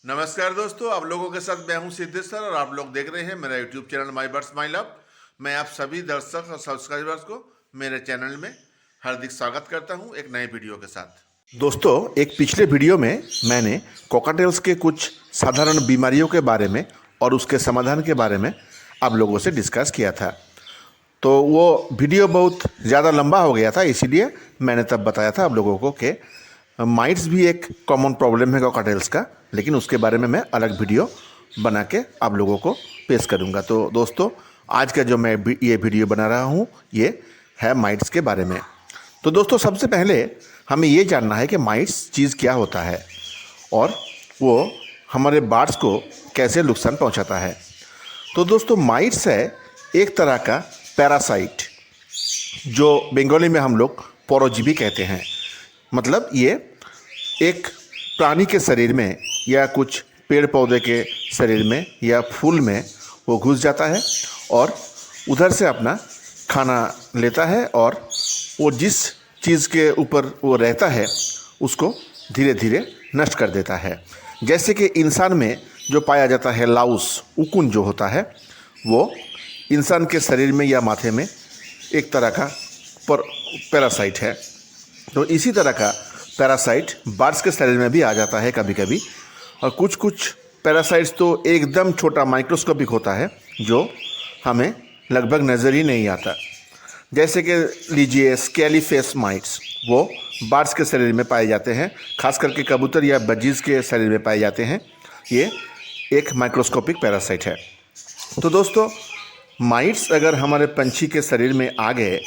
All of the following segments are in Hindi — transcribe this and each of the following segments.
नमस्कार दोस्तों, आप लोगों के साथ मैं हूं सिद्धेश्वर और आप लोग देख रहे हैं मेरा YouTube channel my birds my love. मैं आप सभी दर्शक और सब्सक्राइबर्स को मेरे चैनल में हार्दिक स्वागत करता हूं एक नए वीडियो के साथ। दोस्तों, एक पिछले वीडियो में मैंने कॉकटेल्स के कुछ साधारण बीमारियों के बारे में और उसके समाधान के बारे में आप लोगों से डिस्कस किया था। तो वो वीडियो बहुत ज़्यादा लंबा हो गया था, इसीलिए मैंने तब बताया था आप लोगों को कि माइट्स भी एक कॉमन प्रॉब्लम है कॉकटेल्स का, लेकिन उसके बारे में मैं अलग वीडियो बना के आप लोगों को पेश करूंगा। तो दोस्तों, आज का जो मैं ये वीडियो बना रहा हूँ ये है माइट्स के बारे में। तो दोस्तों, सबसे पहले हमें ये जानना है कि माइट्स चीज़ क्या होता है और वो हमारे बर्ड्स को कैसे नुकसान पहुँचाता है। तो दोस्तों, माइट्स है एक तरह का पैरासाइट, जो बंगाली में हम लोग परोजीवी कहते हैं। मतलब ये एक प्राणी के शरीर में या कुछ पेड़ पौधे के शरीर में या फूल में वो घुस जाता है और उधर से अपना खाना लेता है और वो जिस चीज़ के ऊपर वो रहता है उसको धीरे धीरे नष्ट कर देता है। जैसे कि इंसान में जो पाया जाता है लाउस, उकुन जो होता है, वो इंसान के शरीर में या माथे में एक तरह का पैरासाइट है। तो इसी तरह का पैरासाइट बर्ड्स के शरीर में भी आ जाता है कभी कभी, और कुछ कुछ पैरासाइट्स तो एकदम छोटा माइक्रोस्कोपिक होता है जो हमें लगभग नज़र ही नहीं आता। जैसे कि लीजिए स्केलीफेस माइट्स, वो बर्ड्स के शरीर में पाए जाते हैं, खास करके कबूतर या बजीज के शरीर में पाए जाते हैं। ये एक माइक्रोस्कोपिक पैरासाइट है। तो दोस्तों, माइट्स अगर हमारे पंछी के शरीर में आ गए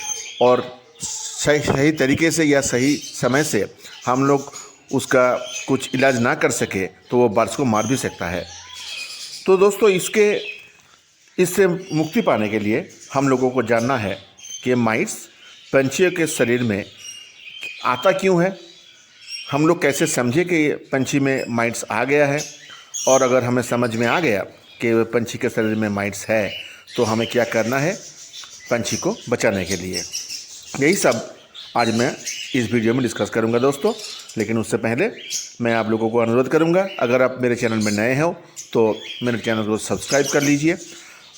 और सही तरीके से या सही समय से हम लोग उसका कुछ इलाज ना कर सके तो वो बर्ड्स को मार भी सकता है। तो दोस्तों, इससे मुक्ति पाने के लिए हम लोगों को जानना है कि माइट्स पंछियों के शरीर में आता क्यों है, हम लोग कैसे समझे कि ये पंछी में माइट्स आ गया है, और अगर हमें समझ में आ गया कि पंछी के शरीर में माइट्स है तो हमें क्या करना है पंछी को बचाने के लिए। यही सब आज मैं इस वीडियो में डिस्कस करूंगा दोस्तों। लेकिन उससे पहले मैं आप लोगों को अनुरोध करूंगा, अगर आप मेरे चैनल में नए हो तो मेरे चैनल को सब्सक्राइब कर लीजिए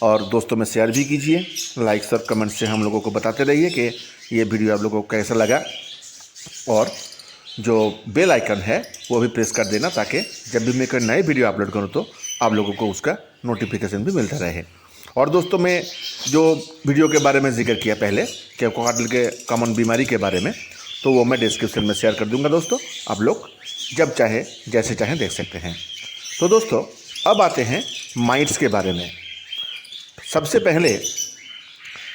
और दोस्तों में शेयर भी कीजिए। लाइक्स और कमेंट से हम लोगों को बताते रहिए कि ये वीडियो आप लोगों को कैसा लगा, और जो बेल आइकन है वो भी प्रेस कर देना ताकि जब भी मैं कोई नई वीडियो अपलोड करूँ तो आप लोगों को उसका नोटिफिकेशन भी मिलता रहे। और दोस्तों, मैं जो वीडियो के बारे में जिक्र किया पहले कि कॉकटेल के कॉमन बीमारी के बारे में, तो वो मैं डिस्क्रिप्शन में शेयर कर दूंगा दोस्तों, आप लोग जब चाहे जैसे चाहें देख सकते हैं। तो दोस्तों, अब आते हैं माइट्स के बारे में। सबसे पहले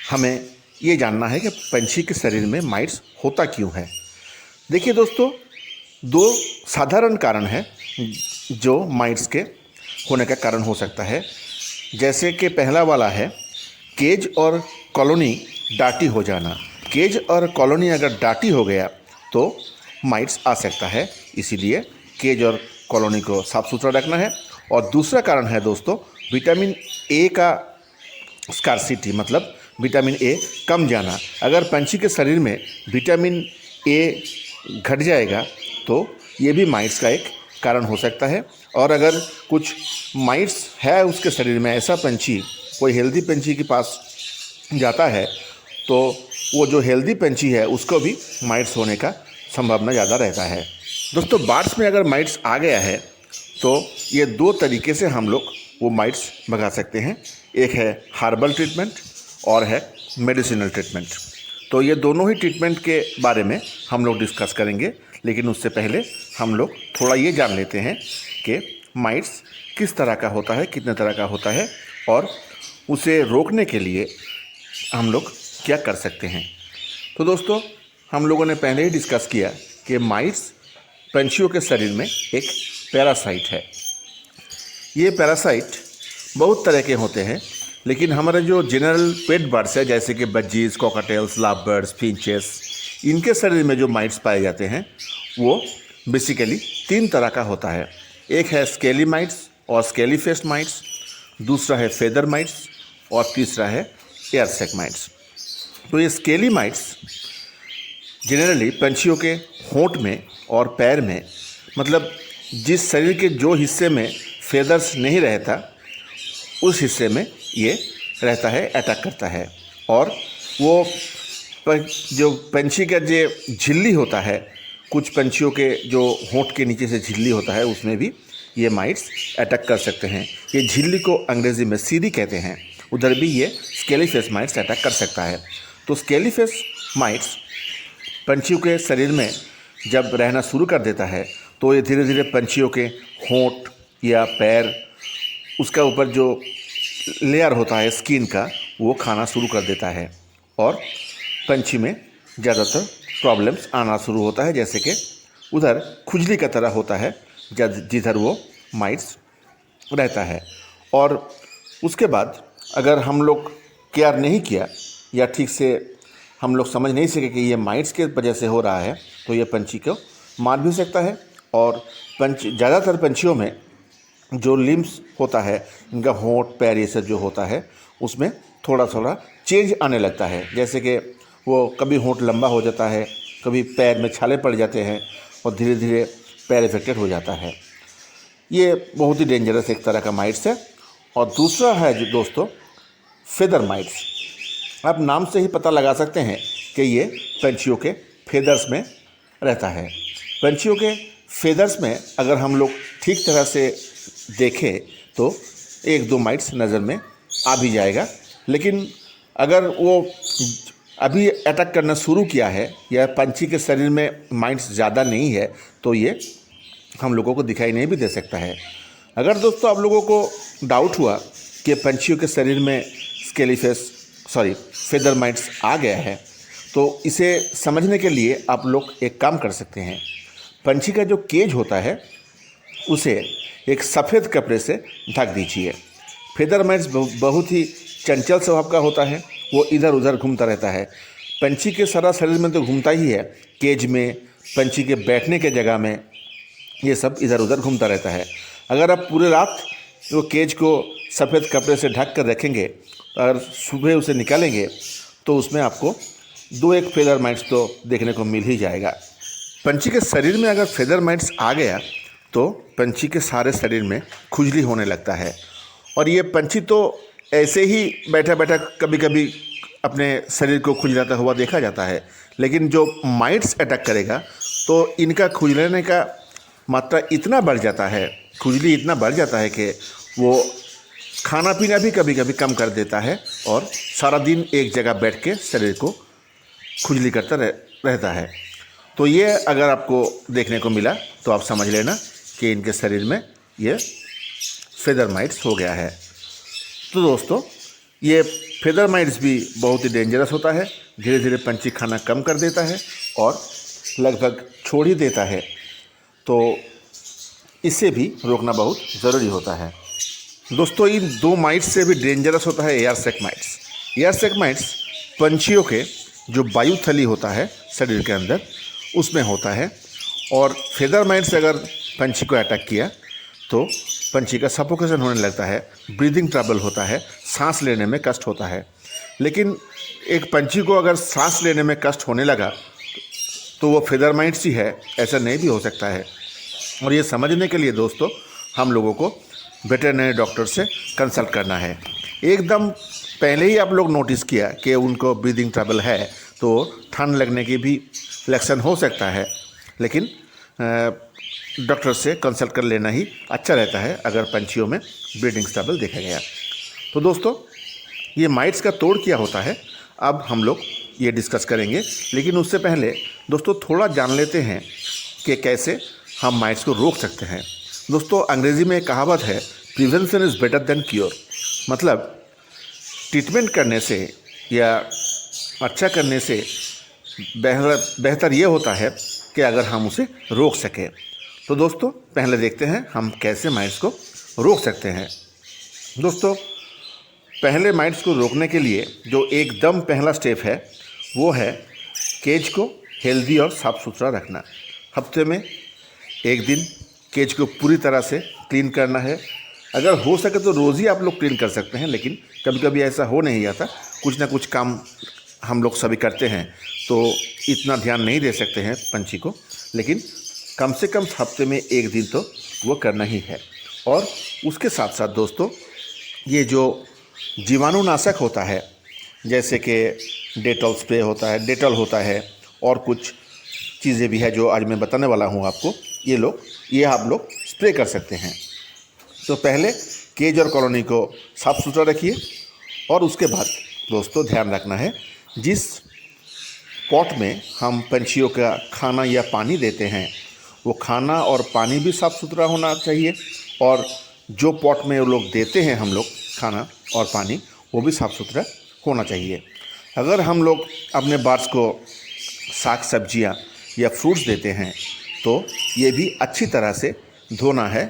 हमें ये जानना है कि पंछी के शरीर में माइट्स होता क्यों है। देखिए दोस्तों, दो साधारण कारण है जो माइट्स के होने का कारण हो सकता है। जैसे कि पहला वाला है केज और कॉलोनी डाटी हो जाना। केज और कॉलोनी अगर डाटी हो गया तो माइट्स आ सकता है, इसीलिए केज और कॉलोनी को साफ सुथरा रखना है। और दूसरा कारण है दोस्तों विटामिन ए का स्कार्सिटी, मतलब विटामिन ए कम जाना। अगर पंछी के शरीर में विटामिन ए घट जाएगा तो ये भी माइट्स का एक कारण हो सकता है। और अगर कुछ माइट्स है उसके शरीर में, ऐसा पंछी कोई हेल्दी पंछी के पास जाता है तो वो जो हेल्दी पंछी है उसको भी माइट्स होने का संभावना ज़्यादा रहता है। दोस्तों, बर्ड्स में अगर माइट्स आ गया है तो ये दो तरीके से हम लोग वो माइट्स भगा सकते हैं। एक है हर्बल ट्रीटमेंट और है मेडिसिनल ट्रीटमेंट। तो ये दोनों ही ट्रीटमेंट के बारे में हम लोग डिस्कस करेंगे, लेकिन उससे पहले हम लोग थोड़ा ये जान लेते हैं कि माइट्स किस तरह का होता है, कितने तरह का होता है, और उसे रोकने के लिए हम लोग क्या कर सकते हैं। तो दोस्तों, हम लोगों ने पहले ही डिस्कस किया कि माइट्स पंछियों के शरीर में एक पैरासाइट है। ये पैरासाइट बहुत तरह के होते हैं, लेकिन हमारे जो जनरल पेट बर्ड्स है जैसे कि budgies, cockatiels, love birds, finches, इनके शरीर में जो माइट्स पाए जाते हैं वो बेसिकली तीन तरह का होता है। एक है स्केली माइट्स और स्केलीफेस माइट्स, दूसरा है फेदर माइट्स और तीसरा है एयरसेक माइट्स। तो ये स्केली माइट्स जनरली पंछियों के होंठ में और पैर में, मतलब जिस शरीर के जो हिस्से में फेदर्स नहीं रहता उस हिस्से में ये रहता है, अटैक करता है। और वो जो पंछी का जो झिल्ली होता है, कुछ पंछियों के जो होंठ के नीचे से झिल्ली होता है उसमें भी ये माइट्स अटैक कर सकते हैं। ये झिल्ली को अंग्रेज़ी में सीरी कहते हैं, उधर भी ये स्केलीफेस माइट्स अटैक कर सकता है। तो स्केलीफेस माइट्स पंछियों के शरीर में जब रहना शुरू कर देता है तो ये धीरे धीरे पंछियों के होंठ या पैर, उसका ऊपर जो लेयर होता है स्किन का, वो खाना शुरू कर देता है और पंछी में ज़्यादातर प्रॉब्लम्स आना शुरू होता है, जैसे कि उधर खुजली का तरह होता है जिधर वो माइट्स रहता है। और उसके बाद अगर हम लोग केयर नहीं किया या ठीक से हम लोग समझ नहीं सके कि ये माइट्स के वजह से हो रहा है तो ये पंछी को मार भी सकता है। और ज़्यादातर पंछियों में जो लिम्स होता है, इनका होंठ पैर ये सब जो होता है उसमें थोड़ा थोड़ा चेंज आने लगता है, जैसे कि वो कभी होंठ लंबा हो जाता है, कभी पैर में छाले पड़ जाते हैं और धीरे धीरे पैर इफेक्टेड हो जाता है। ये बहुत ही डेंजरस एक तरह का माइट्स है। और दूसरा है जो दोस्तों फेदर माइट्स। आप नाम से ही पता लगा सकते हैं कि ये पंछियों के फेदर्स में रहता है। पंछियों के फेदर्स में अगर हम लोग ठीक तरह से देखें तो एक दो माइट्स नज़र में आ भी जाएगा, लेकिन अगर वो अभी अटैक करना शुरू किया है या पंछी के शरीर में माइट्स ज़्यादा नहीं है तो ये हम लोगों को दिखाई नहीं भी दे सकता है। अगर दोस्तों आप लोगों को डाउट हुआ कि पंछियों के शरीर में फेदर माइट्स आ गया है तो इसे समझने के लिए आप लोग एक काम कर सकते हैं। पंछी का जो केज होता है उसे एक सफ़ेद कपड़े से ढक दीजिए। फेदर माइट्स बहुत ही चंचल स्वभाव का होता है, वो इधर उधर घूमता रहता है। पंछी के सारा शरीर में तो घूमता ही है, केज में, पंछी के बैठने के जगह में, ये सब इधर उधर घूमता रहता है। अगर आप पूरे रात वो केज को सफ़ेद कपड़े से ढक कर रखेंगे और सुबह उसे निकालेंगे तो उसमें आपको दो एक फेदर माइट्स तो देखने को मिल ही जाएगा। पंछी के शरीर में अगर फेदर माइट्स आ गया तो पंछी के सारे शरीर में खुजली होने लगता है। और ये पंछी तो ऐसे ही बैठा बैठा कभी कभी अपने शरीर को खुजलाता हुआ देखा जाता है, लेकिन जो माइट्स अटैक करेगा तो इनका खुजलाने का मात्रा इतना बढ़ जाता है, खुजली इतना बढ़ जाता है कि वो खाना पीना भी कभी कभी कम कर देता है और सारा दिन एक जगह बैठ के शरीर को खुजली करता रहता है। तो ये अगर आपको देखने को मिला तो आप समझ लेना कि इनके शरीर में ये फेदर माइट्स हो गया है। तो दोस्तों ये फेदर माइट्स भी बहुत ही डेंजरस होता है, धीरे धीरे पंछी खाना कम कर देता है और लगभग छोड़ ही देता है। तो इसे भी रोकना बहुत ज़रूरी होता है। दोस्तों इन दो माइट्स से भी डेंजरस होता है air sac mites. Air sac mites पंछियों के जो वायु थली होता है शरीर के अंदर उसमें होता है, और फेदर माइट्स अगर पंछी को अटैक किया तो पंछी का सफोकेशन होने लगता है, ब्रीदिंग ट्रबल होता है, सांस लेने में कष्ट होता है। लेकिन एक पंछी को अगर सांस लेने में कष्ट होने लगा तो वो फेदर माइट्स ही है, ऐसा नहीं भी हो सकता है। और ये समझने के लिए दोस्तों हम लोगों को वेटरनरी डॉक्टर से कंसल्ट करना है। एकदम पहले ही आप लोग नोटिस किया कि उनको ब्रीदिंग ट्रबल है तो ठंड लगने की भी लक्षण हो सकता है, लेकिन डॉक्टर से कंसल्ट कर लेना ही अच्छा रहता है अगर पंछियों में ब्रीदिंग ट्रबल देखा गया। तो दोस्तों ये माइट्स का तोड़ क्या होता है अब हम लोग ये डिस्कस करेंगे, लेकिन उससे पहले दोस्तों थोड़ा जान लेते हैं कि कैसे हम माइट्स को रोक सकते हैं। दोस्तों अंग्रेज़ी में एक कहावत है, prevention is better than cure. मतलब ट्रीटमेंट करने से या अच्छा करने से बेहतर ये होता है कि अगर हम उसे रोक सकें। तो दोस्तों पहले देखते हैं हम कैसे माइट्स को रोक सकते हैं। दोस्तों पहले माइट्स को रोकने के लिए जो एकदम पहला स्टेप है वो है केज को हेल्दी और साफ़ सुथरा रखना। हफ्ते में एक दिन केज को पूरी तरह से क्लीन करना है। अगर हो सके तो रोज़ ही आप लोग क्लीन कर सकते हैं, लेकिन कभी कभी ऐसा हो नहीं जाता, कुछ ना कुछ काम हम लोग सभी करते हैं तो इतना ध्यान नहीं दे सकते हैं पंछी को। लेकिन कम से कम हफ्ते में 1 दिन तो वो करना ही है। और उसके साथ साथ दोस्तों, ये जो जीवाणुनाशक होता है, जैसे कि डेटॉल स्प्रे होता है, डेटॉल होता है, और कुछ चीज़ें भी है जो आज मैं बताने वाला हूँ आपको, ये आप लोग स्प्रे कर सकते हैं। तो पहले केज और कॉलोनी को साफ़ सुथरा रखिए, और उसके बाद दोस्तों ध्यान रखना है, जिस पॉट में हम पंछियों का खाना या पानी देते हैं, वो खाना और पानी भी साफ़ सुथरा होना चाहिए, और जो पॉट में वो लोग देते हैं हम लोग खाना और पानी, वो भी साफ़ सुथरा होना चाहिए। अगर हम लोग अपने बर्ड्स को साग सब्जियां या फ्रूट्स देते हैं, तो ये भी अच्छी तरह से धोना है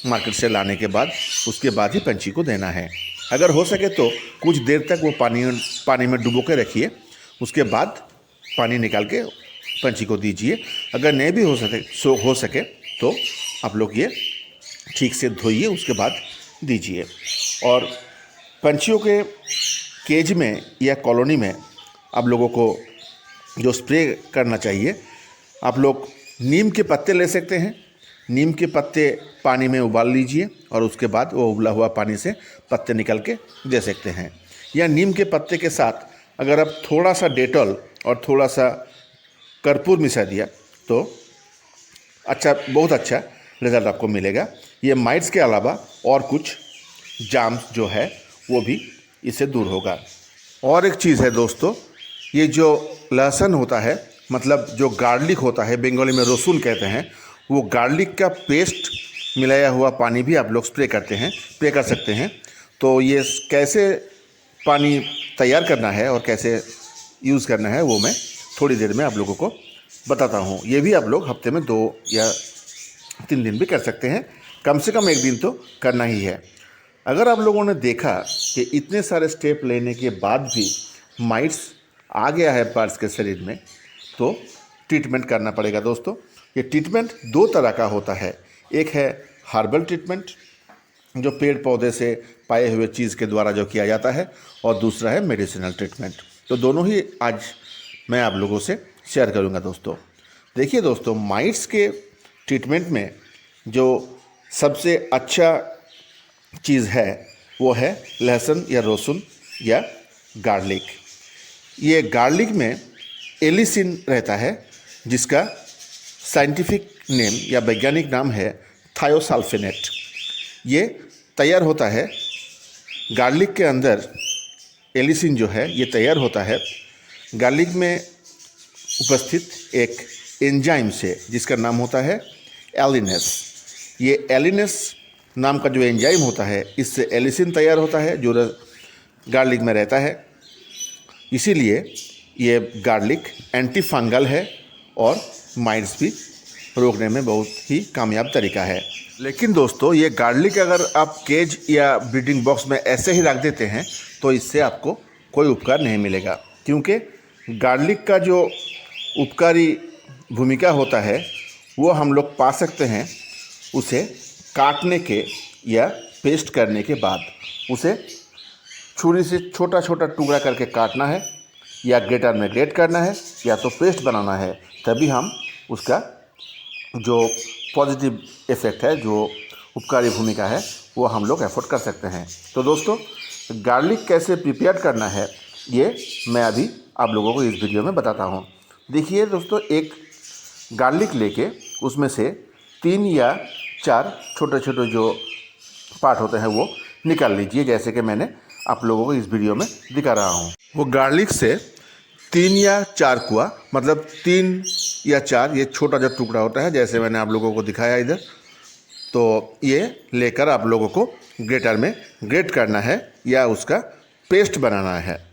मार्केट से लाने के बाद, उसके बाद ही पंछी को देना है। अगर हो सके तो कुछ देर तक वो पानी में डुबो के रखिए, उसके बाद पानी निकाल के पंछी को दीजिए। अगर नहीं भी हो सके तो आप लोग ये ठीक से धोइए, उसके बाद दीजिए। और पंछियों के केज में या कॉलोनी में आप लोगों को जो स्प्रे करना चाहिए, आप लोग नीम के पत्ते ले सकते हैं। नीम के पत्ते पानी में उबाल लीजिए, और उसके बाद वो उबला हुआ पानी से पत्ते निकल के दे सकते हैं। या नीम के पत्ते के साथ अगर आप थोड़ा सा डेटॉल और थोड़ा सा कर्पूर मिला दिया तो बहुत अच्छा रिज़ल्ट आपको मिलेगा। ये माइट्स के अलावा और कुछ जाम्स जो है वो भी इससे दूर होगा। और एक चीज़ है दोस्तों, ये जो लहसुन होता है, मतलब जो गार्लिक होता है, बंगाली में रसून कहते हैं, वो गार्लिक का पेस्ट मिलाया हुआ पानी भी आप लोग स्प्रे कर सकते हैं। तो ये कैसे पानी तैयार करना है और कैसे यूज़ करना है, वो मैं थोड़ी देर में आप लोगों को बताता हूँ। ये भी आप लोग हफ्ते में 2 या 3 दिन भी कर सकते हैं, कम से कम 1 दिन तो करना ही है। अगर आप लोगों ने देखा कि इतने सारे स्टेप लेने के बाद भी माइट्स आ गया है बर्ड्स के शरीर में, तो ट्रीटमेंट करना पड़ेगा दोस्तों। ये ट्रीटमेंट 2 तरह का होता है। एक है हर्बल ट्रीटमेंट, जो पेड़ पौधे से पाए हुए चीज़ के द्वारा जो किया जाता है, और दूसरा है मेडिसिनल ट्रीटमेंट। तो दोनों ही आज मैं आप लोगों से शेयर करूंगा दोस्तों। देखिए दोस्तों, माइट्स के ट्रीटमेंट में जो सबसे अच्छा चीज़ है वो है लहसुन या रसून या गार्लिक। ये गार्लिक में एलिसिन रहता है, जिसका साइंटिफिक नेम या वैज्ञानिक नाम है थायोसाल्फेनेट। ये तैयार होता है गार्लिक के अंदर, एलिसिन जो है ये तैयार होता है गार्लिक में उपस्थित एक एंजाइम से, जिसका नाम होता है एलिनेस। ये एलिनेस नाम का जो एंजाइम होता है, इससे एलिसिन तैयार होता है जो गार्लिक में रहता है। इसीलिए ये गार्लिक एंटी फंगल है और माइट्स भी रोकने में बहुत ही कामयाब तरीका है। लेकिन दोस्तों, ये गार्लिक अगर आप केज या ब्रीडिंग बॉक्स में ऐसे ही रख देते हैं तो इससे आपको कोई उपकार नहीं मिलेगा, क्योंकि गार्लिक का जो उपकारी भूमिका होता है वो हम लोग पा सकते हैं उसे काटने के या पेस्ट करने के बाद। उसे छुरी से छोटा छोटा टुकड़ा करके काटना है, या ग्रेटर में ग्रेट करना है, या तो पेस्ट बनाना है, तभी हम उसका जो पॉजिटिव इफ़ेक्ट है, जो उपकारी भूमिका है, वो हम लोग एफोर्ड कर सकते हैं। तो दोस्तों, गार्लिक कैसे प्रिपेयर करना है ये मैं अभी आप लोगों को इस वीडियो में बताता हूँ। देखिए दोस्तों, एक गार्लिक लेके उसमें से 3 या 4 छोटे छोटे जो पार्ट होते हैं वो निकाल लीजिए, जैसे कि मैंने आप लोगों को इस वीडियो में दिखा रहा हूँ। वो गार्लिक से 3 या 4 कुआ, मतलब 3 या 4 ये छोटा जो टुकड़ा होता है, जैसे मैंने आप लोगों को दिखाया इधर, तो ये लेकर आप लोगों को ग्रेटर में ग्रेट करना है या उसका पेस्ट बनाना है।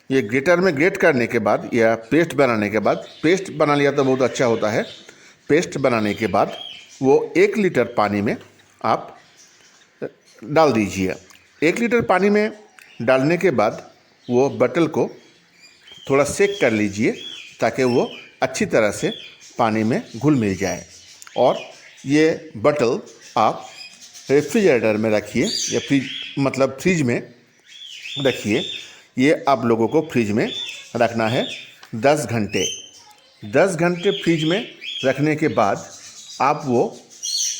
ये ग्रेटर में ग्रेट करने के बाद या पेस्ट बनाने के बाद, पेस्ट बना लिया तो बहुत अच्छा होता है। पेस्ट बनाने के बाद वो 1 लीटर पानी में आप डाल दीजिए। 1 लीटर पानी में डालने के बाद वो बटल को थोड़ा सेक कर लीजिए, ताकि वो अच्छी तरह से पानी में घुल मिल जाए। और ये बटल आप रेफ्रिजरेटर में रखिए या फ्रिज में रखिए। ये आप लोगों को फ्रिज में रखना है 10 घंटे। 10 घंटे फ्रिज में रखने के बाद आप वो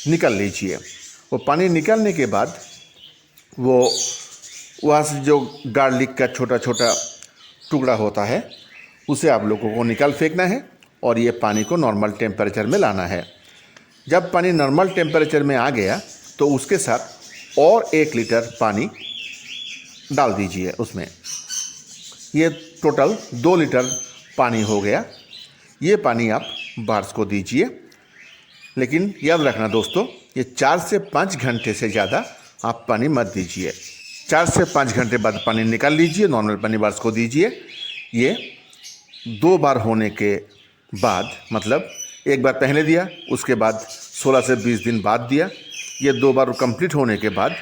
निकाल लीजिए। वो पानी निकालने के बाद वो वहाँ से जो गार्लिक का छोटा छोटा टुकड़ा होता है उसे आप लोगों को निकाल फेंकना है और ये पानी को नॉर्मल टेम्परेचर में लाना है। जब पानी नॉर्मल टेम्परेचर में आ गया तो उसके साथ और 1 लीटर पानी डाल दीजिए उसमें। ये टोटल 2 लीटर पानी हो गया। ये पानी आप बार्स को दीजिए, लेकिन याद रखना दोस्तों, ये 4 से 5 घंटे से ज़्यादा आप पानी मत दीजिए। 4 से 5 घंटे बाद पानी निकाल लीजिए, नॉर्मल पानी बार्स को दीजिए। ये 2 बार होने के बाद, मतलब एक बार पहले दिया, उसके बाद 16 से 20 दिन बाद दिया, ये 2 बार कंप्लीट होने के बाद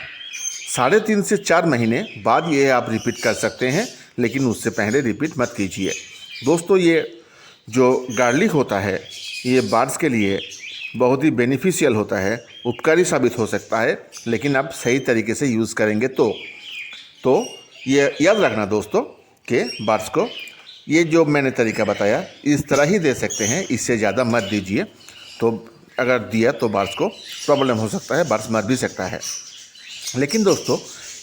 3.5 से 4 महीने बाद ये आप रिपीट कर सकते हैं, लेकिन उससे पहले रिपीट मत कीजिए। दोस्तों, ये जो गार्लिक होता है ये बार्स के लिए बहुत ही बेनिफिशियल होता है, उपकारी साबित हो सकता है, लेकिन आप सही तरीके से यूज़ करेंगे तो ये याद रखना दोस्तों कि बार्स को ये जो मैंने तरीका बताया इस तरह ही दे सकते हैं, इससे ज़्यादा मत दीजिए। तो अगर दिया तो बार्स को प्रॉब्लम हो सकता है, बार्स मर भी सकता है। लेकिन दोस्तों,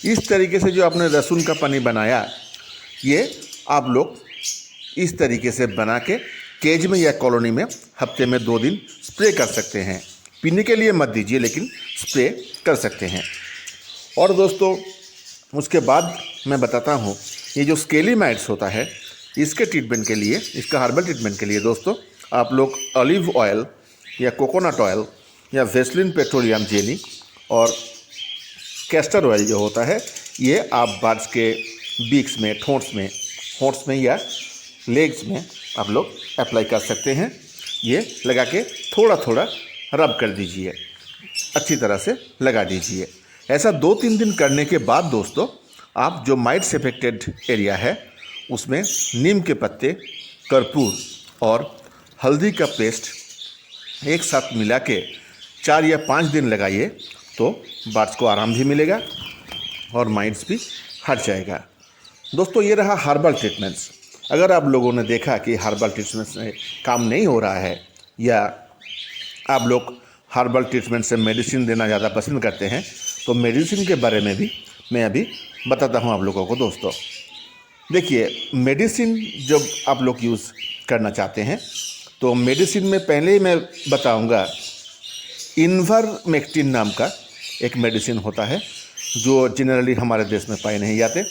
इस तरीके से जो आपने लहसुन का पानी बनाया, ये आप लोग इस तरीके से बना के केज में या कॉलोनी में हफ्ते में 2 दिन स्प्रे कर सकते हैं। पीने के लिए मत दीजिए, लेकिन स्प्रे कर सकते हैं। और दोस्तों, उसके बाद मैं बताता हूँ, ये जो स्केली माइट्स होता है इसके ट्रीटमेंट के लिए, इसका हर्बल ट्रीटमेंट के लिए दोस्तों आप लोग ऑलिव ऑयल या कोकोनट ऑयल या वेस्लिन पेट्रोलियम जेली और कैस्टर ऑयल जो होता है, ये आप बार्स के बीक्स में, होंठ में या लेग्स में आप लोग अप्लाई कर सकते हैं। ये लगा के थोड़ा थोड़ा रब कर दीजिए, अच्छी तरह से लगा दीजिए। ऐसा 2-3 दिन करने के बाद दोस्तों, आप जो माइट्स अफेक्टेड एरिया है उसमें नीम के पत्ते, कर्पूर और हल्दी का पेस्ट एक साथ मिला के 4 या 5 दिन लगाइए, तो बार्स को आराम भी मिलेगा और माइट्स भी हट जाएगा। दोस्तों, ये रहा हर्बल ट्रीटमेंट्स। अगर आप लोगों ने देखा कि हर्बल ट्रीटमेंट से काम नहीं हो रहा है, या आप लोग हर्बल ट्रीटमेंट से मेडिसिन देना ज़्यादा पसंद करते हैं, तो मेडिसिन के बारे में भी मैं अभी बताता हूँ आप लोगों को। दोस्तों देखिए, मेडिसिन जब आप लोग यूज़ करना चाहते हैं तो मेडिसिन में पहले ही मैं बताऊँगा, इन्वर्मेक्टिन नाम का एक मेडिसिन होता है जो जनरली हमारे देश में पाए नहीं जाते।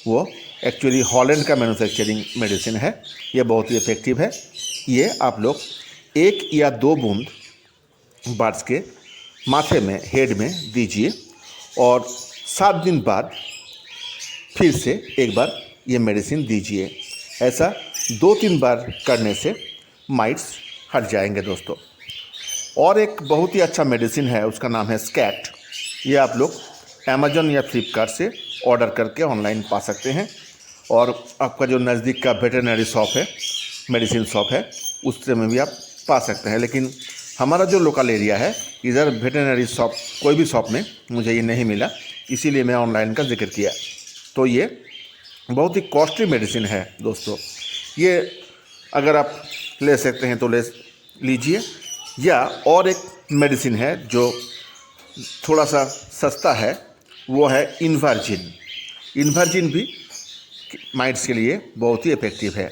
वो एक्चुअली हॉलैंड का मैन्युफैक्चरिंग मेडिसिन है। ये बहुत ही इफेक्टिव है। ये आप लोग 1 या 2 बूंद बार्स के माथे में, हेड में दीजिए और 7 दिन बाद फिर से एक बार ये मेडिसिन दीजिए। ऐसा 2-3 बार करने से माइट्स हट जाएंगे दोस्तों। और एक बहुत ही अच्छा मेडिसिन है, उसका नाम है स्कैट। ये आप लोग अमेजन या फ्लिपकार्ट से ऑर्डर करके ऑनलाइन पा सकते हैं, और आपका जो नज़दीक का वेटरनरी शॉप है, मेडिसिन शॉप है, उससे में भी आप पा सकते हैं। लेकिन हमारा जो लोकल एरिया है, इधर वेटरनरी शॉप, कोई भी शॉप में मुझे ये नहीं मिला, इसीलिए मैं ऑनलाइन का जिक्र किया। तो ये बहुत ही कॉस्टली मेडिसिन है दोस्तों। ये अगर आप ले सकते हैं तो ले लीजिए। या और एक मेडिसिन है जो थोड़ा सा सस्ता है, वो है इन्वर्जिन। इन्वर्जिन भी माइट्स के लिए बहुत ही इफेक्टिव है।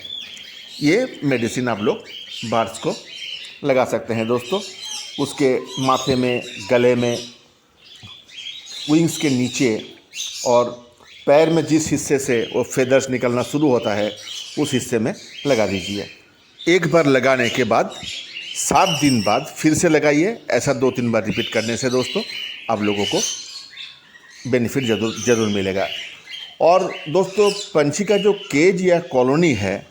ये मेडिसिन आप लोग बार्स को लगा सकते हैं दोस्तों। उसके माथे में, गले में, विंग्स के नीचे और पैर में जिस हिस्से से वो फेदर्स निकलना शुरू होता है उस हिस्से में लगा दीजिए। एक बार लगाने के बाद 7 दिन बाद फिर से लगाइए। ऐसा 2-3 बार रिपीट करने से दोस्तों आप लोगों को बेनिफिट ज़रूर मिलेगा। और दोस्तों, पंछी का जो केज या कॉलोनी है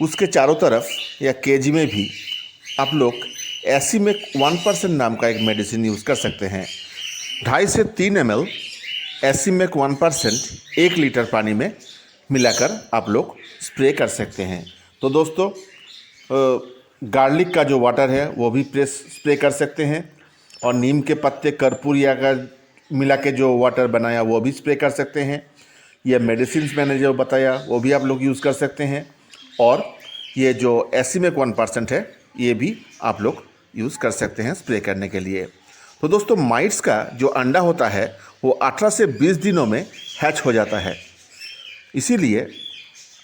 उसके चारों तरफ या केज में भी आप लोग एसीमेक 1% नाम का एक मेडिसिन यूज़ कर सकते हैं। 2.5 से 3 ml एसीमेक 1% 1 लीटर पानी में मिलाकर आप लोग स्प्रे कर सकते हैं। तो दोस्तों, गार्लिक का जो वाटर है वो भी स्प्रे कर सकते हैं, और नीम के पत्ते, कर्पूर या मिला के जो वाटर बनाया वो भी स्प्रे कर सकते हैं। ये मेडिसिन मैंने जो बताया वो भी आप लोग यूज़ कर सकते हैं, और ये जो एसीमेक 1% है ये भी आप लोग यूज़ कर सकते हैं स्प्रे करने के लिए। तो दोस्तों, माइट्स का जो अंडा होता है वो 18 से 20 दिनों में हैच हो जाता है। इसीलिए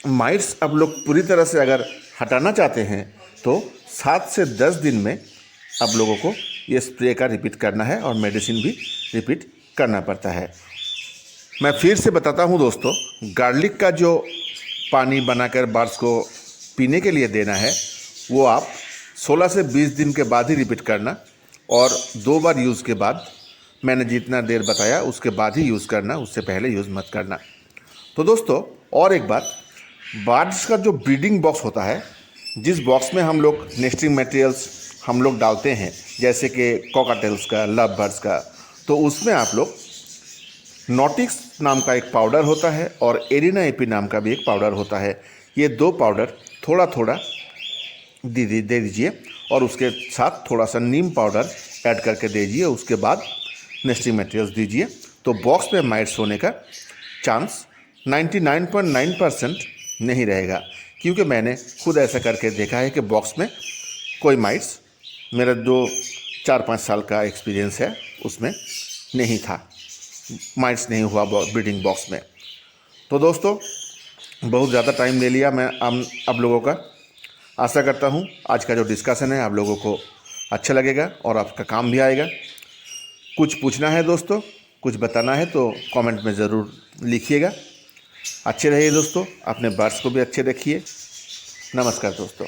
माइट्स आप लोग पूरी तरह से अगर हटाना चाहते हैं तो 7 से 10 दिन में आप लोगों को ये स्प्रे का रिपीट करना है और मेडिसिन भी रिपीट करना पड़ता है। मैं फिर से बताता हूँ दोस्तों, गार्लिक का जो पानी बनाकर बर्ड्स को पीने के लिए देना है वो आप 16 से 20 दिन के बाद ही रिपीट करना और 2 बार यूज़ के बाद, मैंने जितना देर बताया उसके बाद ही यूज़ करना, उससे पहले यूज़ मत करना। तो दोस्तों, और एक बात, बर्ड्स का जो ब्रीडिंग बॉक्स होता है, जिस बॉक्स में हम लोग नेस्टिंग मटेरियल्स हम लोग डालते हैं जैसे कि कॉकाटेल्स का, लव बर्ड्स का, तो उसमें आप लोग नॉटिक्स नाम का एक पाउडर होता है और एरिना एपी नाम का भी एक पाउडर होता है। ये 2 पाउडर थोड़ा थोड़ा दे दीजिए और उसके साथ थोड़ा सा नीम पाउडर ऐड करके दीजिए। उसके बाद नेस्टिंग मटेरियल्स दीजिए, तो बॉक्स में माइट्स होने का चांस 99.9% नहीं रहेगा, क्योंकि मैंने खुद ऐसा करके देखा है कि बॉक्स में कोई माइट्स, मेरा जो 4-5 साल का एक्सपीरियंस है उसमें नहीं था, माइट्स नहीं हुआ ब्रीडिंग बॉक्स में। तो दोस्तों, बहुत ज़्यादा टाइम ले लिया मैं आप लोगों का। आशा करता हूँ आज का जो डिस्कशन है आप लोगों को अच्छा लगेगा और आपका काम भी आएगा। कुछ पूछना है दोस्तों, कुछ बताना है तो कमेंट में ज़रूर लिखिएगा। अच्छे रहिए दोस्तों, अपने बर्ड्स को भी अच्छे रखिए। नमस्कार दोस्तों।